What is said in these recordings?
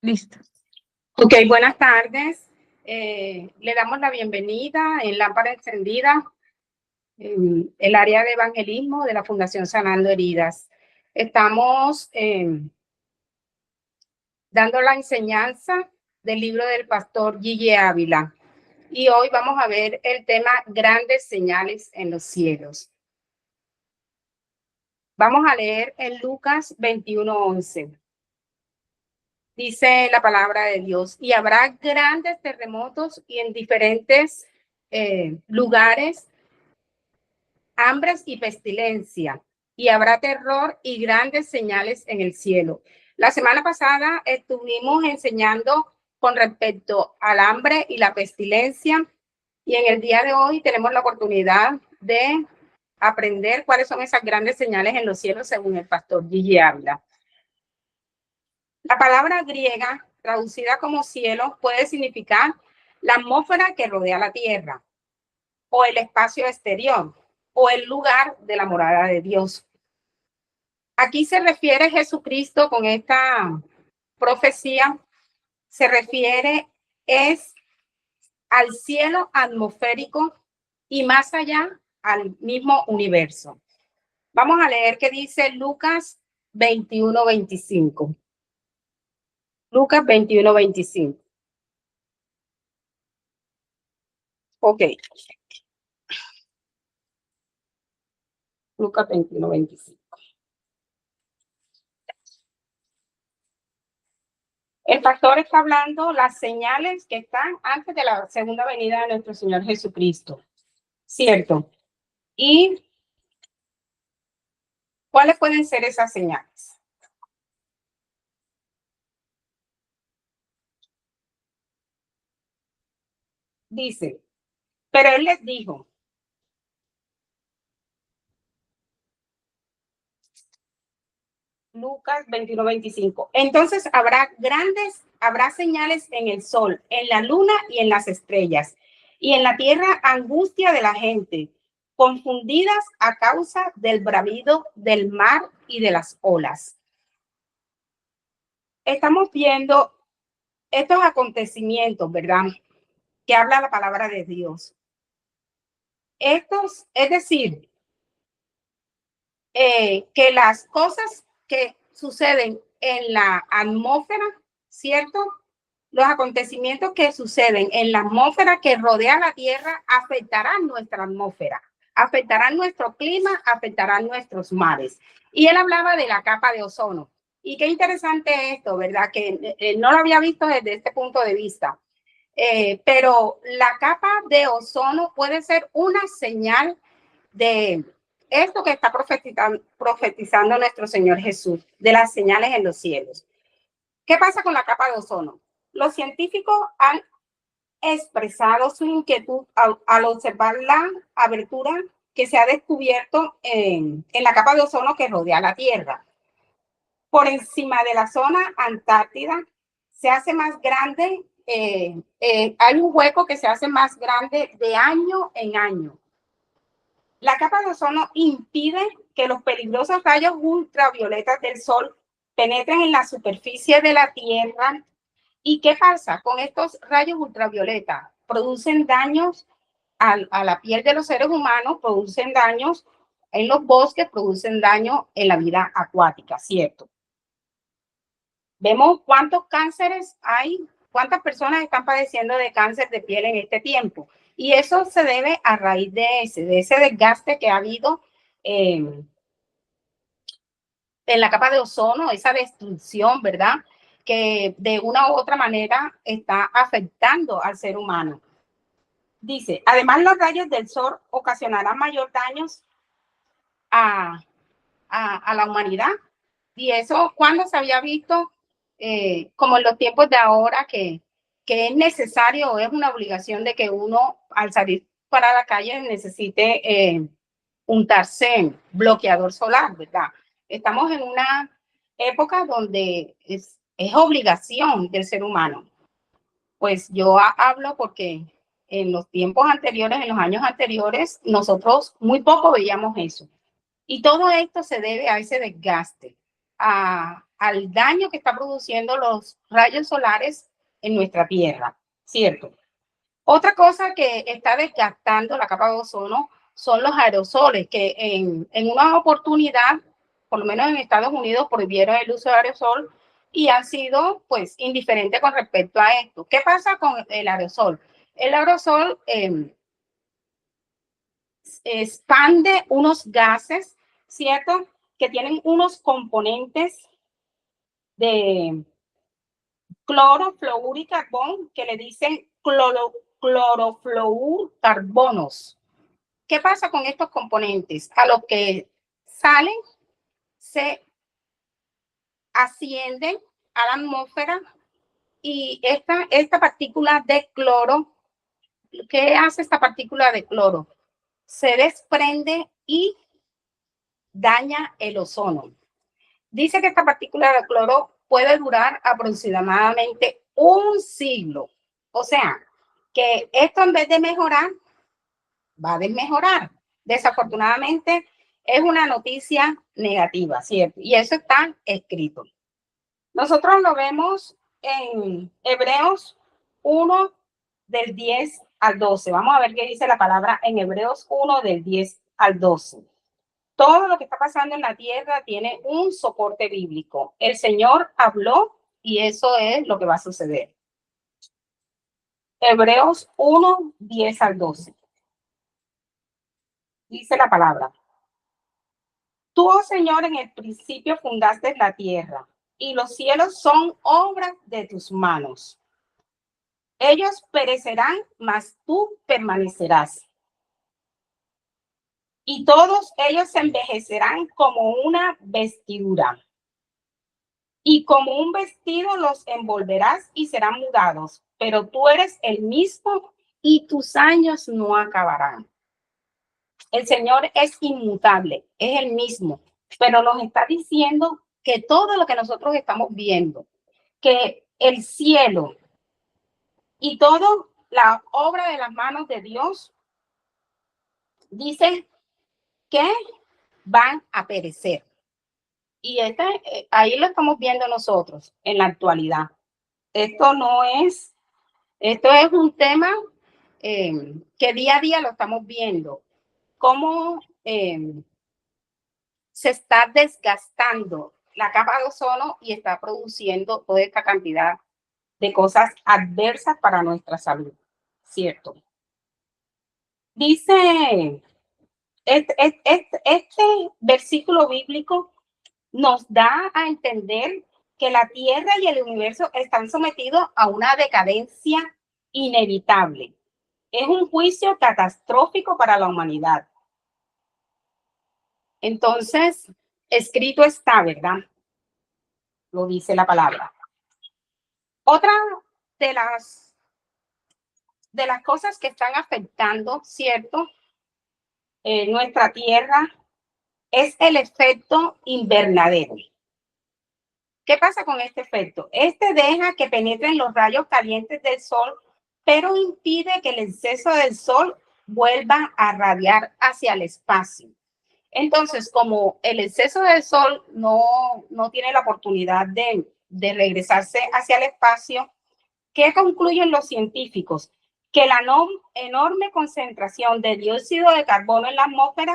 Listo. Ok, buenas tardes. Le damos la bienvenida en Lámpara Encendida, en el área de evangelismo de la Fundación Sanando Heridas. Estamos dando la enseñanza del libro del pastor Guille Ávila. Y hoy vamos a ver el tema Grandes Señales en los Cielos. Vamos a leer en Lucas 21:11. Dice la palabra de Dios, y habrá grandes terremotos y en diferentes lugares, hambres y pestilencia, y habrá terror y grandes señales en el cielo. La semana pasada estuvimos enseñando con respecto al hambre y la pestilencia, y en el día de hoy tenemos la oportunidad de aprender cuáles son esas grandes señales en los cielos según el pastor Guille Ávila. La palabra griega, traducida como cielo, puede significar la atmósfera que rodea la tierra, o el espacio exterior, o el lugar de la morada de Dios. Aquí se refiere Jesucristo con esta profecía, se refiere al cielo atmosférico y más allá al mismo universo. Vamos a leer qué dice Lucas 21:25. Lucas 21:25. Ok. Lucas 21:25. El pastor está hablando las señales que están antes de la segunda venida de nuestro Señor Jesucristo. ¿Cierto? ¿Y cuáles pueden ser esas señales? Dice, pero él les dijo, Lucas 21:25, entonces habrá señales en el sol, en la luna y en las estrellas, y en la tierra angustia de la gente, confundidas a causa del bravido del mar y de las olas. Estamos viendo estos acontecimientos, ¿verdad? Que habla la palabra de Dios. Es decir, que las cosas que suceden en la atmósfera, ¿cierto? Los acontecimientos que suceden en la atmósfera que rodea la Tierra afectarán nuestra atmósfera, afectarán nuestro clima, afectarán nuestros mares. Y él hablaba de la capa de ozono. Y qué interesante esto, ¿verdad? Que no lo había visto desde este punto de vista. Pero la capa de ozono puede ser una señal de esto que está profetizando nuestro Señor Jesús, de las señales en los cielos. ¿Qué pasa con la capa de ozono? Los científicos han expresado su inquietud al observar la abertura que se ha descubierto en la capa de ozono que rodea la Tierra. Por encima de la zona antártida se hace más grande, hay un hueco que se hace más grande de año en año. La capa de ozono impide que los peligrosos rayos ultravioletas del sol penetren en la superficie de la Tierra. ¿Y qué pasa con estos rayos ultravioletas? Producen daños a la piel de los seres humanos, producen daños en los bosques, producen daño en la vida acuática, ¿cierto? Vemos cuántos cánceres hay, cuántas personas están padeciendo de cáncer de piel en este tiempo. Y eso se debe a raíz de ese desgaste que ha habido en la capa de ozono, esa destrucción, ¿verdad? Que de una u otra manera está afectando al ser humano. Dice, además los rayos del sol ocasionarán mayor daños a la humanidad. Y eso, ¿cuándo se había visto? Como en los tiempos de ahora, que es necesario o es una obligación de que uno al salir para la calle necesite untarse bloqueador solar, ¿verdad? Estamos en una época donde es obligación del ser humano. Pues yo hablo porque en los tiempos anteriores, en los años anteriores, nosotros muy poco veíamos eso. Y todo esto se debe a ese desgaste, a al daño que está produciendo los rayos solares en nuestra Tierra, ¿cierto? Otra cosa que está desgastando la capa de ozono son los aerosoles, que en una oportunidad, por lo menos en Estados Unidos, prohibieron el uso de aerosol y han sido pues indiferentes con respecto a esto. ¿Qué pasa con el aerosol? El aerosol expande unos gases, ¿cierto? Que tienen unos componentes de cloro, fluoruro y carbón que le dicen clorofluorcarbonos. ¿Qué pasa con estos componentes? A los que salen, se ascienden a la atmósfera y esta partícula de cloro, ¿qué hace esta partícula de cloro? Se desprende y daña el ozono. Dice que esta partícula de cloro puede durar aproximadamente un siglo. O sea, que esto en vez de mejorar, va a desmejorar. Desafortunadamente, es una noticia negativa, ¿cierto? Y eso está escrito. Nosotros lo vemos en Hebreos 1 del 10 al 12. Vamos a ver qué dice la palabra en Hebreos 1 del 10 al 12. Todo lo que está pasando en la tierra tiene un soporte bíblico. El Señor habló y eso es lo que va a suceder. Hebreos 1, 10 al 12. Dice la palabra. Tú, oh Señor, en el principio fundaste la tierra y los cielos son obras de tus manos. Ellos perecerán, mas tú permanecerás. Y todos ellos se envejecerán como una vestidura. Y como un vestido los envolverás y serán mudados. Pero tú eres el mismo y tus años no acabarán. El Señor es inmutable, es el mismo, pero nos está diciendo que todo lo que nosotros estamos viendo, que el cielo y toda la obra de las manos de Dios, dice que van a perecer. Y ahí lo estamos viendo nosotros en la actualidad. Esto es un tema que día a día lo estamos viendo. Cómo se está desgastando la capa de ozono y está produciendo toda esta cantidad de cosas adversas para nuestra salud, ¿cierto? Dice, este versículo bíblico nos da a entender que la Tierra y el universo están sometidos a una decadencia inevitable. Es un juicio catastrófico para la humanidad. Entonces, escrito está, ¿verdad? Lo dice la palabra. Otra de las cosas que están afectando, ¿cierto? Nuestra Tierra es el efecto invernadero. ¿Qué pasa con este efecto? Este deja que penetren los rayos calientes del sol, pero impide que el exceso del sol vuelva a radiar hacia el espacio. Entonces, como el exceso del sol no tiene la oportunidad de regresarse hacia el espacio, ¿qué concluyen los científicos? Que la enorme concentración de dióxido de carbono en la atmósfera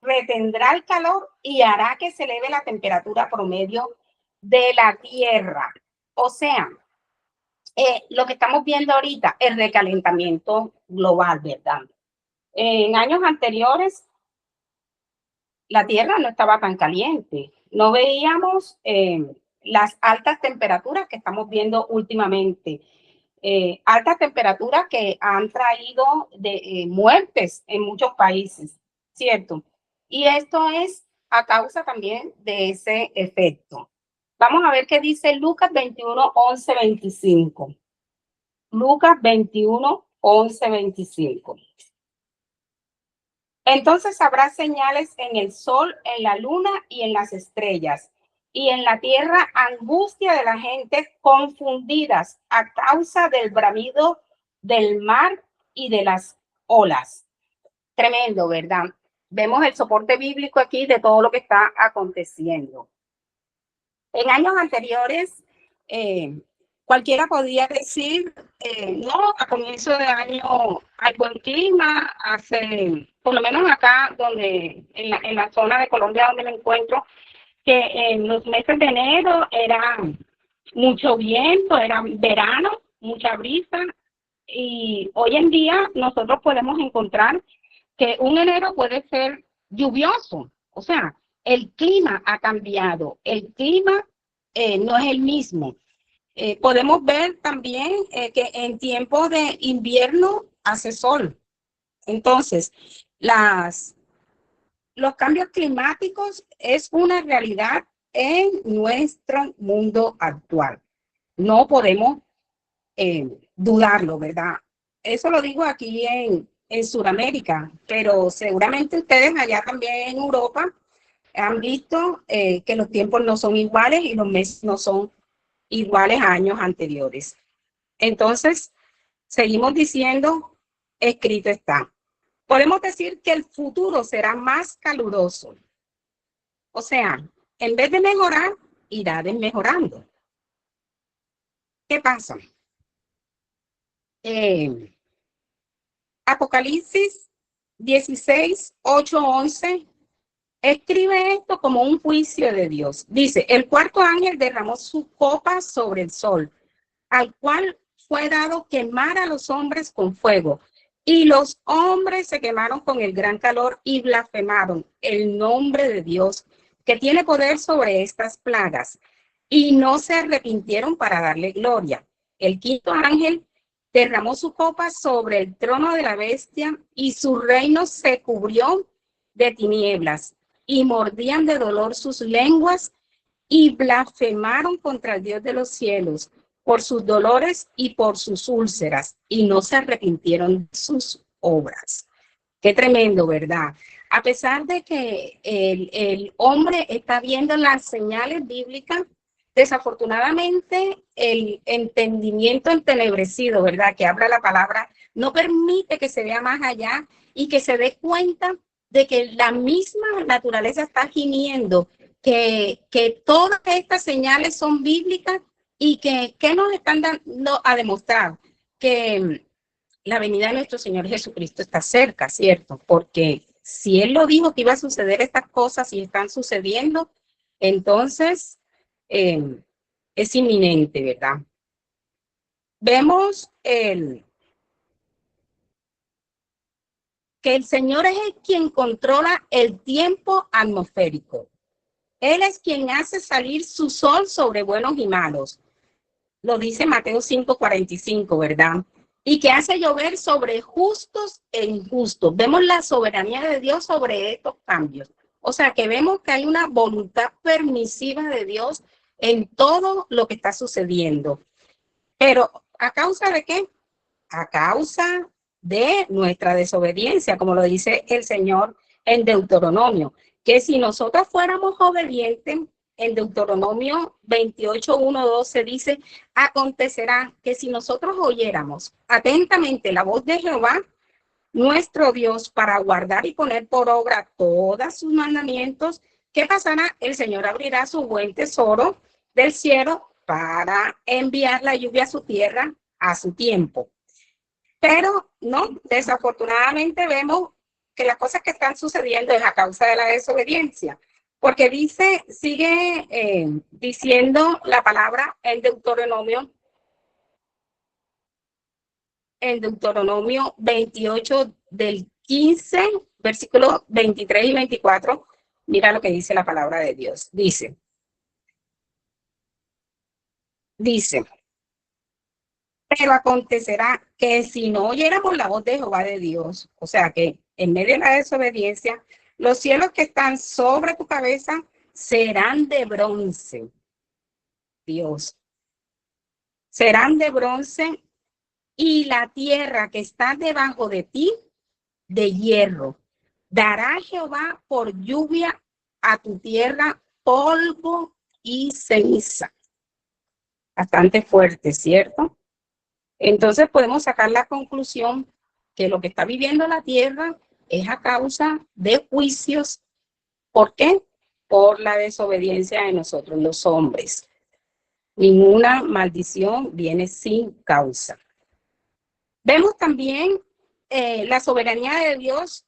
retendrá el calor y hará que se eleve la temperatura promedio de la Tierra. O sea, lo que estamos viendo ahorita, el recalentamiento global, ¿verdad? En años anteriores, la Tierra no estaba tan caliente. No veíamos las altas temperaturas que estamos viendo últimamente. Altas temperaturas que han traído muertes en muchos países, ¿cierto? Y esto es a causa también de ese efecto. Vamos a ver qué dice Lucas 21, 11, 25. Lucas 21, 11, 25. Entonces habrá señales en el sol, en la luna y en las estrellas, y en la tierra angustia de la gente confundidas a causa del bramido del mar y de las olas. Tremendo, ¿verdad? Vemos el soporte bíblico aquí de todo lo que está aconteciendo. En años anteriores, cualquiera podría decir, no, a comienzo de año hay buen clima, hace, por lo menos acá, donde en la zona de Colombia donde me encuentro, que en los meses de enero era mucho viento, era verano, mucha brisa, y hoy en día nosotros podemos encontrar que un enero puede ser lluvioso, o sea, el clima ha cambiado, el clima no es el mismo. Podemos ver también que en tiempo de invierno hace sol. Entonces, los cambios climáticos es una realidad en nuestro mundo actual. No podemos dudarlo, ¿verdad? Eso lo digo aquí en Sudamérica, pero seguramente ustedes allá también en Europa han visto que los tiempos no son iguales y los meses no son iguales a años anteriores. Entonces, seguimos diciendo, escrito está. Podemos decir que el futuro será más caluroso. O sea, en vez de mejorar, irá desmejorando. ¿Qué pasa? Apocalipsis 16, 8, 11 escribe esto como un juicio de Dios. Dice, el cuarto ángel derramó su copa sobre el sol, al cual fue dado quemar a los hombres con fuego. Y los hombres se quemaron con el gran calor y blasfemaron el nombre de Dios, que tiene poder sobre estas plagas. Y no se arrepintieron para darle gloria. El quinto ángel derramó su copa sobre el trono de la bestia y su reino se cubrió de tinieblas y mordían de dolor sus lenguas y blasfemaron contra el Dios de los cielos por sus dolores y por sus úlceras, y no se arrepintieron de sus obras. Qué tremendo, ¿verdad? A pesar de que el hombre está viendo las señales bíblicas, desafortunadamente el entendimiento entenebrecido, ¿verdad? Que habla la palabra, no permite que se vea más allá y que se dé cuenta de que la misma naturaleza está gimiendo, que todas estas señales son bíblicas y que nos están dando a demostrar que la venida de nuestro Señor Jesucristo está cerca, ¿cierto? Porque si Él lo dijo que iba a suceder estas cosas y están sucediendo, entonces es inminente, ¿verdad? Vemos que el Señor es el quien controla el tiempo atmosférico. Él es quien hace salir su sol sobre buenos y malos. Lo dice Mateo 5:45, ¿verdad? Y que hace llover sobre justos e injustos. Vemos la soberanía de Dios sobre estos cambios. O sea, que vemos que hay una voluntad permisiva de Dios en todo lo que está sucediendo. Pero, ¿a causa de qué? A causa de nuestra desobediencia, como lo dice el Señor en Deuteronomio, que si nosotros fuéramos obedientes, en Deuteronomio 28, 1, 12 dice, acontecerá que si nosotros oyéramos atentamente la voz de Jehová, nuestro Dios, para guardar y poner por obra todos sus mandamientos, ¿qué pasará? El Señor abrirá su buen tesoro del cielo para enviar la lluvia a su tierra a su tiempo. Pero no, desafortunadamente vemos que las cosas que están sucediendo es a causa de la desobediencia, porque dice, sigue diciendo la palabra en Deuteronomio 28 del 15, versículos 23 y 24, mira lo que dice la palabra de Dios. Dice, pero acontecerá que si no oyéramos la voz de Jehová de Dios, o sea que en medio de la desobediencia, los cielos que están sobre tu cabeza serán de bronce, Dios, serán de bronce y la tierra que está debajo de ti de hierro. Dará Jehová por lluvia a tu tierra polvo y ceniza. Bastante fuerte, ¿cierto? Entonces podemos sacar la conclusión que lo que está viviendo la tierra es a causa de juicios. ¿Por qué? por la desobediencia de nosotros, los hombres. Ninguna maldición viene sin causa. Vemos también la soberanía de Dios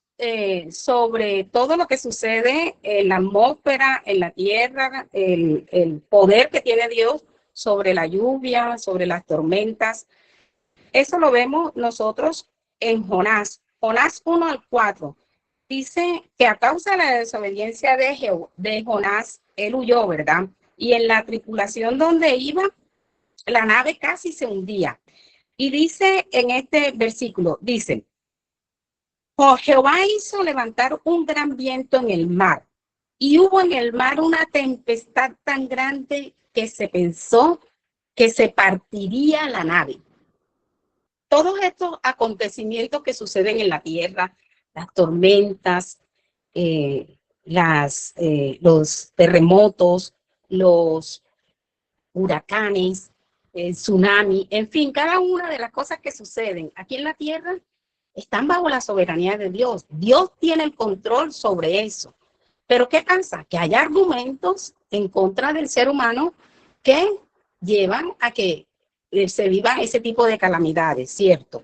sobre todo lo que sucede en la atmósfera, en la tierra, el poder que tiene Dios sobre la lluvia, sobre las tormentas. Eso lo vemos nosotros en Jonás. Jonás 1 al 4. Dice que a causa de la desobediencia de Jonás, él huyó, ¿verdad? Y en la tripulación donde iba, la nave casi se hundía. Y dice en este versículo, dice, Jehová hizo levantar un gran viento en el mar, y hubo en el mar una tempestad tan grande que se pensó que se partiría la nave. Todos estos acontecimientos que suceden en la tierra, las tormentas, los terremotos, los huracanes, el tsunami, en fin, cada una de las cosas que suceden aquí en la tierra están bajo la soberanía de Dios. Dios tiene el control sobre eso. Pero ¿qué pasa? Que hay argumentos en contra del ser humano que llevan a que se viva ese tipo de calamidades, ¿cierto?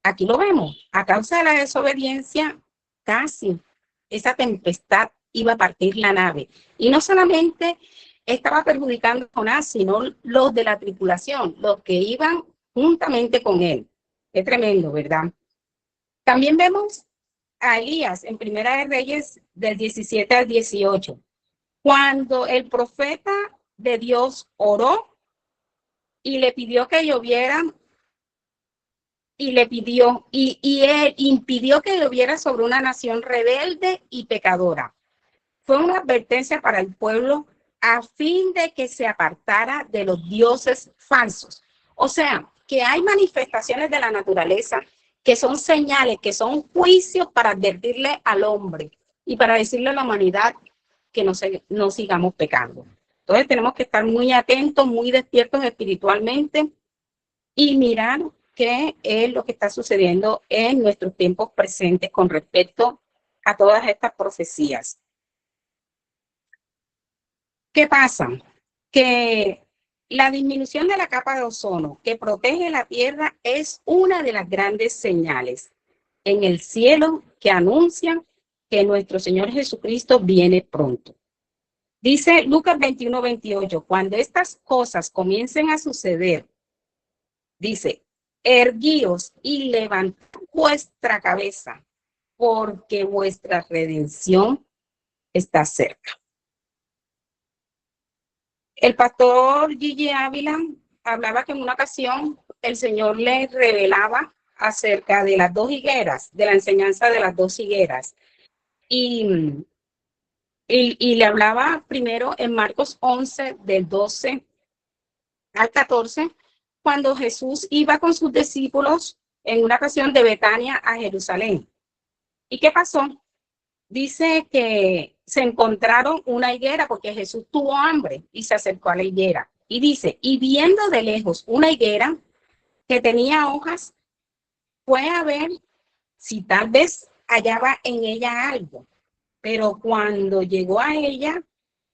Aquí lo vemos. A causa de la desobediencia, casi esa tempestad iba a partir la nave. Y no solamente estaba perjudicando a Jonás, sino los de la tripulación, los que iban juntamente con él. Es tremendo, ¿verdad? También vemos a Elías en Primera de Reyes del 17 al 18, cuando el profeta de Dios oró y le pidió que lloviera y él impidió que lloviera sobre una nación rebelde y pecadora. Fue una advertencia para el pueblo a fin de que se apartara de los dioses falsos. O sea, que hay manifestaciones de la naturaleza que son señales, que son juicios para advertirle al hombre y para decirle a la humanidad que no sigamos pecando. Entonces tenemos que estar muy atentos, muy despiertos espiritualmente y mirar qué es lo que está sucediendo en nuestros tiempos presentes con respecto a todas estas profecías. ¿Qué pasa? Que la disminución de la capa de ozono que protege la Tierra es una de las grandes señales en el cielo que anuncian que nuestro Señor Jesucristo viene pronto. Dice Lucas 21:28, cuando estas cosas comiencen a suceder, dice, erguíos y levantad vuestra cabeza, porque vuestra redención está cerca. El pastor Gigi Ávila hablaba que en una ocasión el Señor le revelaba acerca de las dos higueras, de la enseñanza de las dos higueras. Y le hablaba primero en Marcos 11, del 12 al 14, cuando Jesús iba con sus discípulos en una ocasión de Betania a Jerusalén. ¿Y qué pasó? Dice que se encontraron una higuera porque Jesús tuvo hambre y se acercó a la higuera. Y dice, y viendo de lejos una higuera que tenía hojas, fue a ver si tal vez hallaba en ella algo. Pero cuando llegó a ella,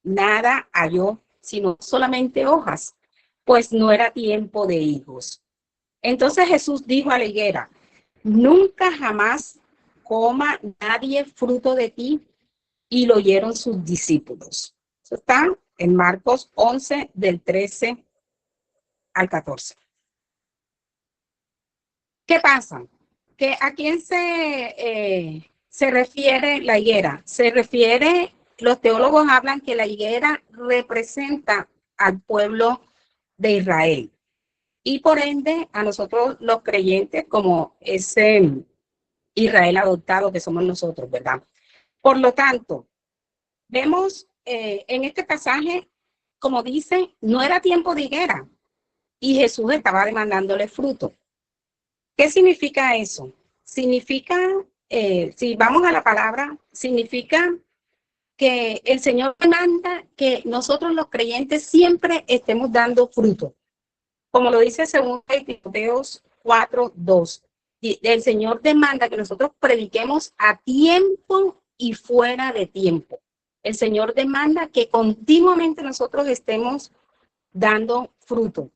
nada halló, sino solamente hojas, pues no era tiempo de higos. Entonces Jesús dijo a la higuera, nunca jamás coma nadie fruto de ti, y lo oyeron sus discípulos. Eso está en Marcos 11, del 13 al 14. ¿Qué pasa? Que ¿a quién se refiere la higuera? Se refiere, los teólogos hablan que la higuera representa al pueblo de Israel y por ende a nosotros los creyentes como ese Israel adoptado que somos nosotros, ¿verdad? Por lo tanto, vemos en este pasaje, como dice, no era tiempo de higuera y Jesús estaba demandándole fruto. ¿Qué significa eso? Significa, si vamos a la palabra, significa que el Señor demanda que nosotros los creyentes siempre estemos dando fruto. Como lo dice según Timoteos 4:2. El Señor demanda que nosotros prediquemos a tiempo y fuera de tiempo. El Señor demanda que continuamente nosotros estemos dando fruto.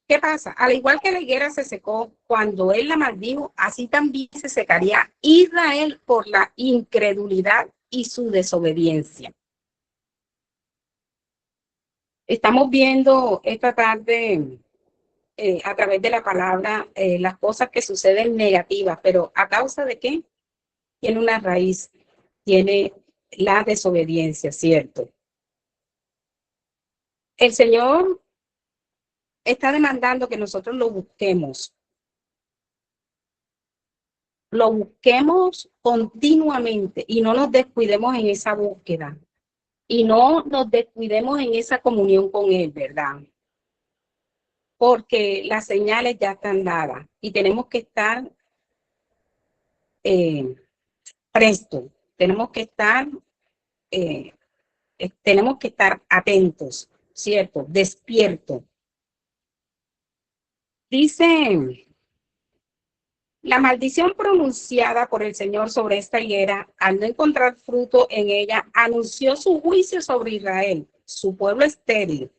¿Qué pasa? Al igual que la higuera se secó cuando él la maldijo, así también se secaría Israel por la incredulidad y su desobediencia. Estamos viendo esta tarde a través de la palabra las cosas que suceden negativas, pero ¿a causa de qué? Tiene una raíz, tiene la desobediencia, ¿cierto? El Señor está demandando que nosotros lo busquemos continuamente y no nos descuidemos en esa búsqueda y no nos descuidemos en esa comunión con Él, ¿verdad? Porque las señales ya están dadas y tenemos que estar eh, prestos, eh, tenemos que estar atentos, ¿cierto? Despiertos. Dice, la maldición pronunciada por el Señor sobre esta higuera, al no encontrar fruto en ella, anunció su juicio sobre Israel, su pueblo estéril.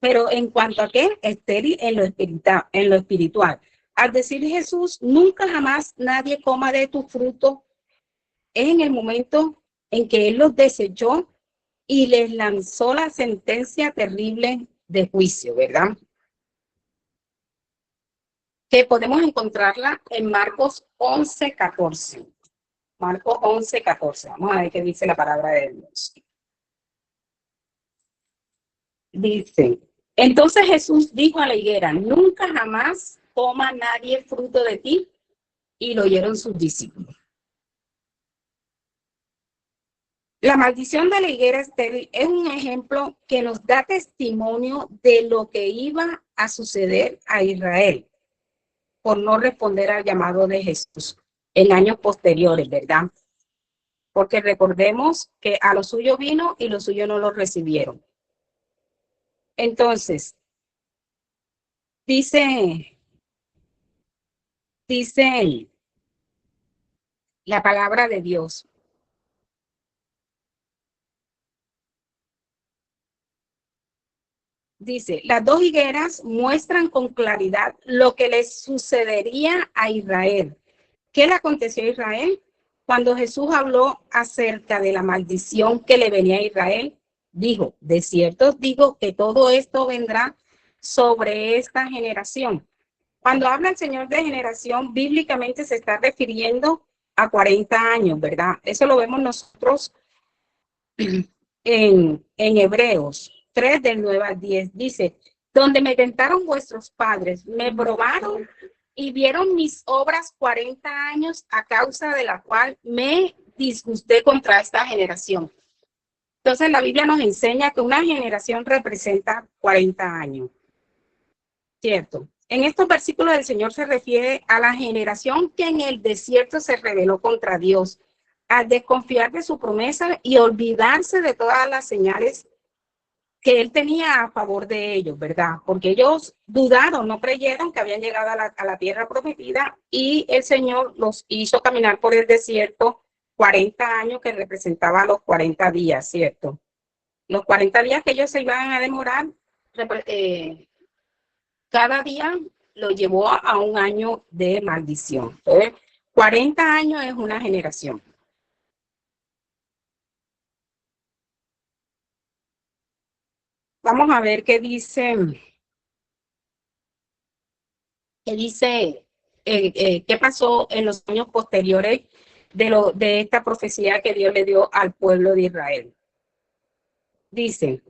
Pero en cuanto a qué, estéril en lo espiritual. Al decir Jesús, nunca jamás nadie coma de tu fruto, es en el momento en que Él los desechó y les lanzó la sentencia terrible de juicio, ¿verdad? Que podemos encontrarla en Marcos 11:14. Marcos 11:14. Vamos a ver qué dice la palabra de Dios. Dice, entonces Jesús dijo a la higuera, nunca jamás coma nadie fruto de ti, y lo oyeron sus discípulos. La maldición de la higuera estéril es un ejemplo que nos da testimonio de lo que iba a suceder a Israel por no responder al llamado de Jesús en años posteriores, ¿verdad? Porque recordemos que a lo suyo vino y lo suyo no lo recibieron. Entonces, dice la palabra de Dios. Dice, las dos higueras muestran con claridad lo que les sucedería a Israel. ¿Qué le aconteció a Israel? Cuando Jesús habló acerca de la maldición que le venía a Israel, dijo, de cierto os digo que todo esto vendrá sobre esta generación. Cuando habla el Señor de generación, bíblicamente se está refiriendo a 40 años, ¿verdad? Eso lo vemos nosotros en Hebreos 3 del 9 al 10. Dice, donde me tentaron vuestros padres, me probaron y vieron mis obras 40 años, a causa de la cual me disgusté contra esta generación. Entonces la Biblia nos enseña que una generación representa 40 años, ¿cierto? En estos versículos el Señor se refiere a la generación que en el desierto se rebeló contra Dios, al desconfiar de su promesa y olvidarse de todas las señales que Él tenía a favor de ellos, ¿verdad? Porque ellos dudaron, no creyeron que habían llegado a la tierra prometida y el Señor los hizo caminar por el desierto 40 años, que representaba los 40 días, ¿cierto? Los 40 días que ellos se iban a demorar, cada día lo llevó a un año de maldición. Entonces, 40 años es una generación. Vamos a ver qué pasó en los años posteriores de esta profecía que Dios le dio al pueblo de Israel. Dice,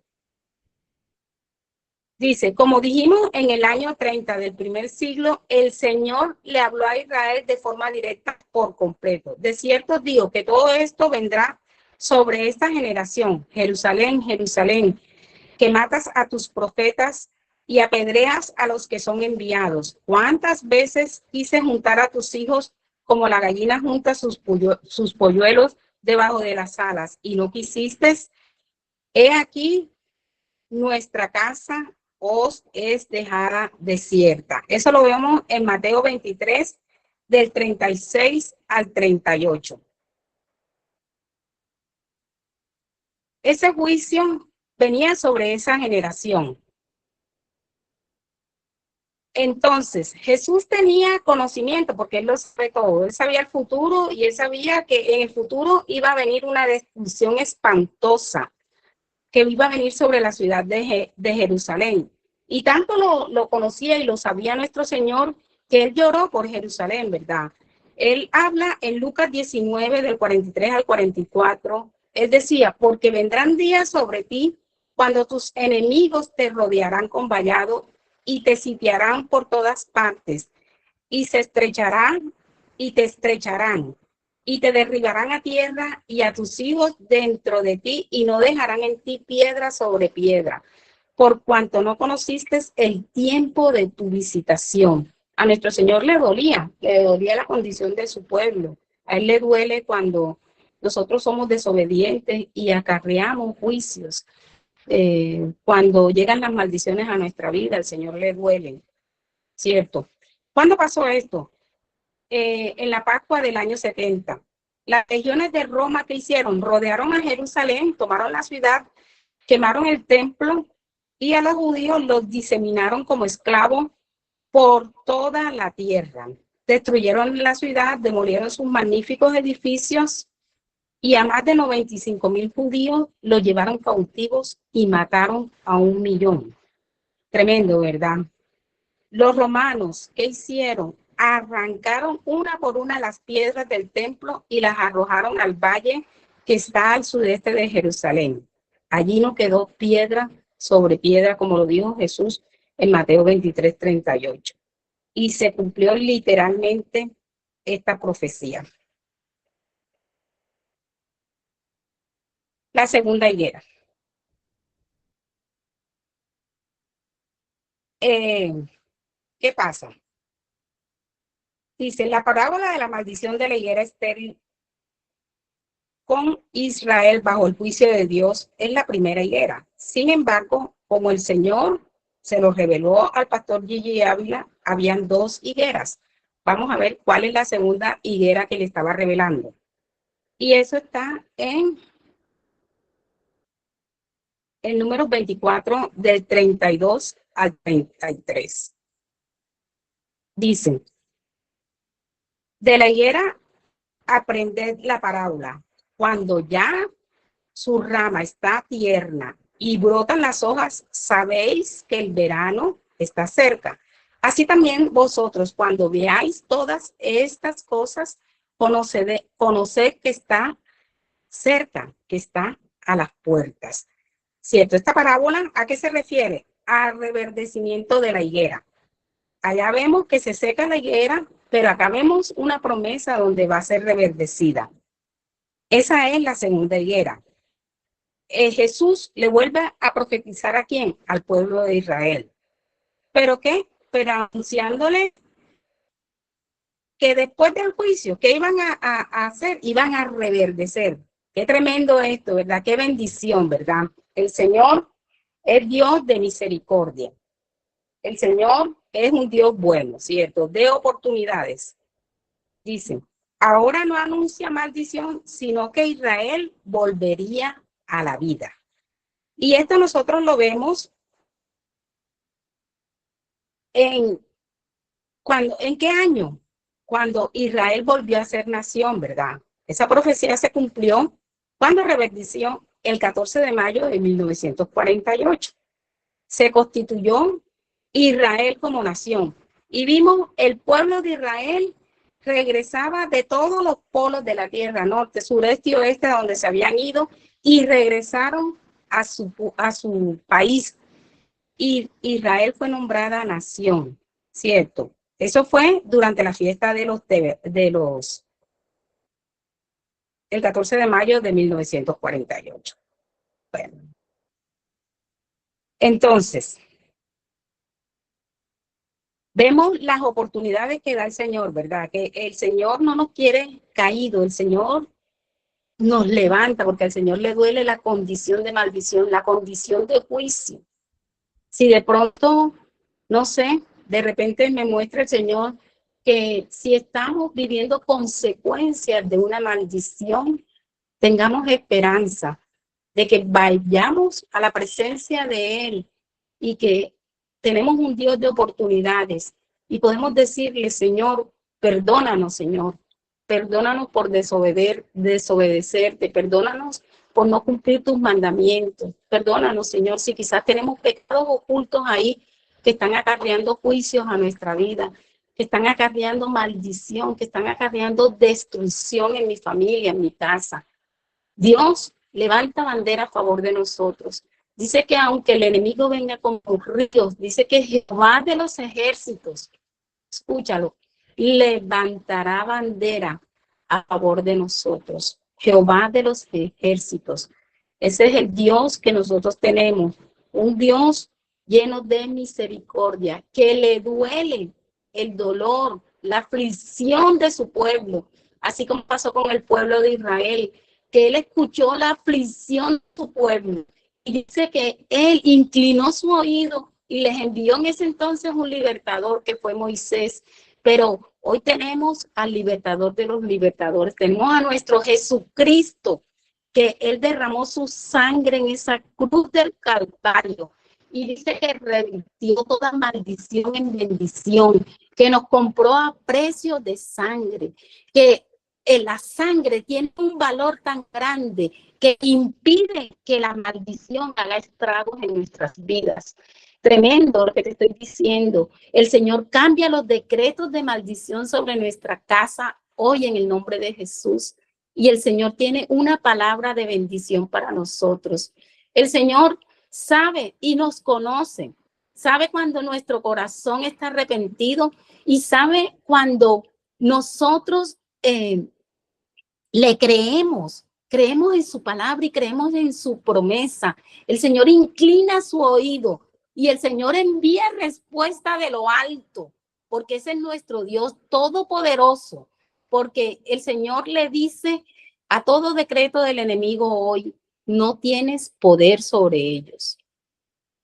como dijimos en el año 30 del primer siglo, el Señor le habló a Israel de forma directa por completo. De cierto digo que todo esto vendrá sobre esta generación. Jerusalén, Jerusalén, que matas a tus profetas y apedreas a los que son enviados. ¿Cuántas veces quise juntar a tus hijos como la gallina junta sus polluelos debajo de las alas y no quisiste? He aquí, nuestra casa os es dejada desierta. Eso lo vemos en Mateo 23, del 36 al 38. ese juicio venía sobre esa generación. Entonces, Jesús tenía conocimiento porque él lo sabe todo. Él sabía el futuro y él sabía que en el futuro iba a venir una destrucción espantosa que iba a venir sobre la ciudad de Jerusalén. Y tanto lo conocía y lo sabía nuestro Señor que él lloró por Jerusalén, ¿verdad? Él habla en Lucas 19, del 43 al 44. Él decía, porque vendrán días sobre ti cuando tus enemigos te rodearán con vallado y te sitiarán por todas partes y se estrecharán y te estrecharán y te derribarán a tierra y a tus hijos dentro de ti y no dejarán en ti piedra sobre piedra, por cuanto no conociste el tiempo de tu visitación. A nuestro Señor le dolía la condición de su pueblo. A él le duele cuando nosotros somos desobedientes y acarreamos juicios. Cuando llegan las maldiciones a nuestra vida, al Señor le duele, ¿cierto? ¿Cuándo pasó esto? En la Pascua del año 70. Las legiones de Roma, ¿qué hicieron? Rodearon a Jerusalén, tomaron la ciudad, quemaron el templo y a los judíos los diseminaron como esclavos por toda la tierra. Destruyeron la ciudad, demolieron sus magníficos edificios y a más de 95,000 judíos los llevaron cautivos y mataron a 1,000,000. Tremendo, ¿verdad? Los romanos, ¿qué hicieron? Arrancaron una por una las piedras del templo y las arrojaron al valle que está al sudeste de Jerusalén. Allí no quedó piedra sobre piedra, como lo dijo Jesús en Mateo 23:38. Y se cumplió literalmente esta profecía. La segunda higuera. ¿Qué pasa? Dice, la parábola de la maldición de la higuera estéril con Israel bajo el juicio de Dios es la primera higuera. Sin embargo, como el Señor se lo reveló al pastor Gigi Ávila, habían dos higueras. Vamos a ver cuál es la segunda higuera que le estaba revelando. Y eso está en el número 24 del 32 al 33. Dicen, de la higuera aprended la parábola. Cuando ya su rama está tierna y brotan las hojas, sabéis que el verano está cerca. Así también vosotros, cuando veáis todas estas cosas, conoced que está cerca, que está a las puertas. ¿Cierto? Esta parábola, ¿a qué se refiere? Al reverdecimiento de la higuera. Allá vemos que se seca la higuera, pero acá vemos una promesa donde va a ser reverdecida. Esa es la segunda higuera. Jesús le vuelve a profetizar ¿a quién? Al pueblo de Israel. ¿Pero qué? Pero anunciándole que después del juicio, ¿qué iban a hacer? Iban a reverdecer. Qué tremendo esto, ¿verdad? Qué bendición, ¿verdad? El Señor es Dios de misericordia. El Señor es un Dios bueno, ¿cierto? De oportunidades. Dicen, ahora no anuncia maldición, sino que Israel volvería a la vida. Y esto nosotros lo vemos en ¿en qué año? Cuando Israel volvió a ser nación, ¿verdad? Esa profecía se cumplió cuando reverdeció el 14 de mayo de 1948. Se constituyó Israel como nación y vimos el pueblo de Israel regresaba de todos los polos de la tierra, norte, sureste y oeste, a donde se habían ido y regresaron a su país. Y Israel fue nombrada nación, ¿cierto? Eso fue durante la fiesta el 14 de mayo de 1948. Bueno, entonces, vemos las oportunidades que da el Señor, ¿verdad? Que el Señor no nos quiere caído, el Señor nos levanta, porque al Señor le duele la condición de maldición, la condición de juicio. Si de pronto, no sé, de repente me muestra el Señor que si estamos viviendo consecuencias de una maldición, tengamos esperanza, de que vayamos a la presencia de Él y que tenemos un Dios de oportunidades y podemos decirle, Señor, perdónanos, Señor, perdónanos por desobedecerte, perdónanos por no cumplir tus mandamientos, perdónanos, Señor, si quizás tenemos pecados ocultos ahí que están acarreando juicios a nuestra vida, que están acarreando maldición, que están acarreando destrucción en mi familia, en mi casa. Dios levanta bandera a favor de nosotros. Dice que aunque el enemigo venga como ríos, dice que Jehová de los ejércitos, escúchalo, levantará bandera a favor de nosotros. Jehová de los ejércitos. Ese es el Dios que nosotros tenemos, un Dios lleno de misericordia, que le duele el dolor, la aflicción de su pueblo, así como pasó con el pueblo de Israel, que él escuchó la aflicción de su pueblo y dice que él inclinó su oído y les envió en ese entonces un libertador que fue Moisés. Pero hoy tenemos al libertador de los libertadores, tenemos a nuestro Jesucristo, que él derramó su sangre en esa cruz del Calvario y dice que revirtió toda maldición en bendición, que nos compró a precio de sangre, que la sangre tiene un valor tan grande que impide que la maldición haga estragos en nuestras vidas. Tremendo lo que te estoy diciendo. El Señor cambia los decretos de maldición sobre nuestra casa hoy en el nombre de Jesús. Y el Señor tiene una palabra de bendición para nosotros. El Señor sabe y nos conoce. Sabe cuando nuestro corazón está arrepentido y sabe cuando nosotros le creemos en su palabra y creemos en su promesa. El Señor inclina su oído y el Señor envía respuesta de lo alto, porque ese es nuestro Dios todopoderoso, porque el Señor le dice a todo decreto del enemigo hoy, no tienes poder sobre ellos.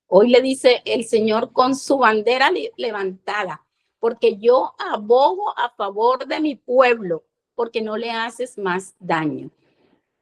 Hoy le dice el Señor con su bandera levantada, porque yo abogo a favor de mi pueblo, porque no le haces más daño.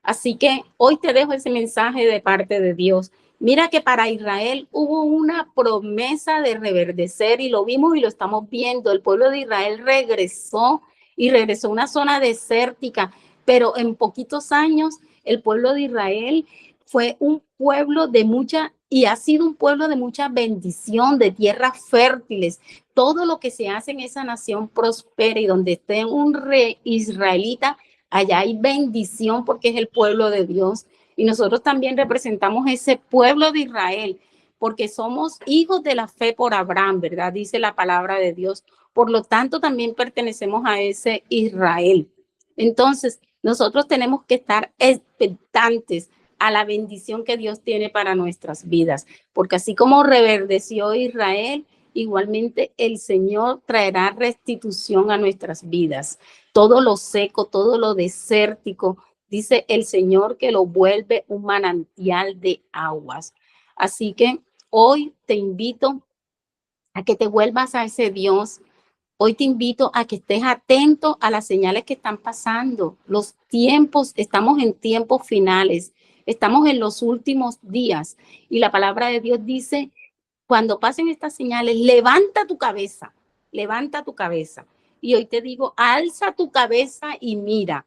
Así que hoy te dejo ese mensaje de parte de Dios. Mira que para Israel hubo una promesa de reverdecer y lo vimos y lo estamos viendo. El pueblo de Israel regresó y regresó a una zona desértica, pero en poquitos años el pueblo de Israel fue un pueblo de mucha y ha sido un pueblo de mucha bendición, de tierras fértiles. Todo lo que se hace en esa nación prospera y donde esté un rey israelita, allá hay bendición porque es el pueblo de Dios. Y nosotros también representamos ese pueblo de Israel porque somos hijos de la fe por Abraham, ¿verdad? Dice la palabra de Dios. Por lo tanto, también pertenecemos a ese Israel. Entonces, nosotros tenemos que estar expectantes a la bendición que Dios tiene para nuestras vidas, porque así como reverdeció Israel, igualmente el Señor traerá restitución a nuestras vidas. Todo lo seco, todo lo desértico, dice el Señor que lo vuelve un manantial de aguas. Así que hoy te invito a que te vuelvas a ese Dios. Hoy te invito a que estés atento a las señales que están pasando. Los tiempos, estamos en tiempos finales, estamos en los últimos días. Y la palabra de Dios dice, cuando pasen estas señales, levanta tu cabeza, levanta tu cabeza. Y hoy te digo, alza tu cabeza y mira,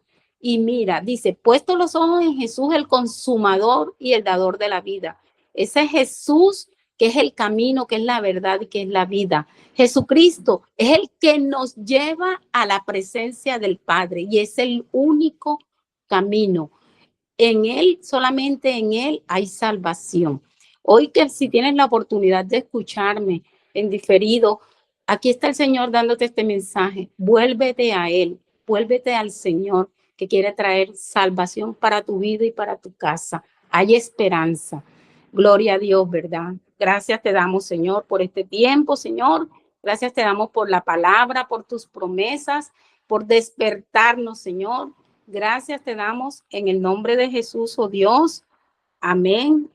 dice, puesto los ojos en Jesús, el consumador y el dador de la vida. Ese Jesús que es el camino, que es la verdad y que es la vida. Jesucristo es el que nos lleva a la presencia del Padre y es el único camino. En Él, solamente en Él hay salvación. Hoy que si tienes la oportunidad de escucharme en diferido, aquí está el Señor dándote este mensaje. Vuélvete a Él, vuélvete al Señor que quiere traer salvación para tu vida y para tu casa. Hay esperanza. Gloria a Dios, ¿verdad? Gracias te damos, Señor, por este tiempo, Señor. Gracias te damos por la palabra, por tus promesas, por despertarnos, Señor. Gracias te damos en el nombre de Jesús, oh Dios. Amén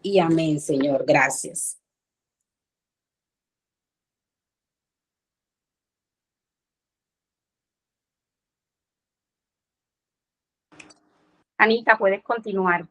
y amén, Señor. Gracias. Anita, puedes continuar.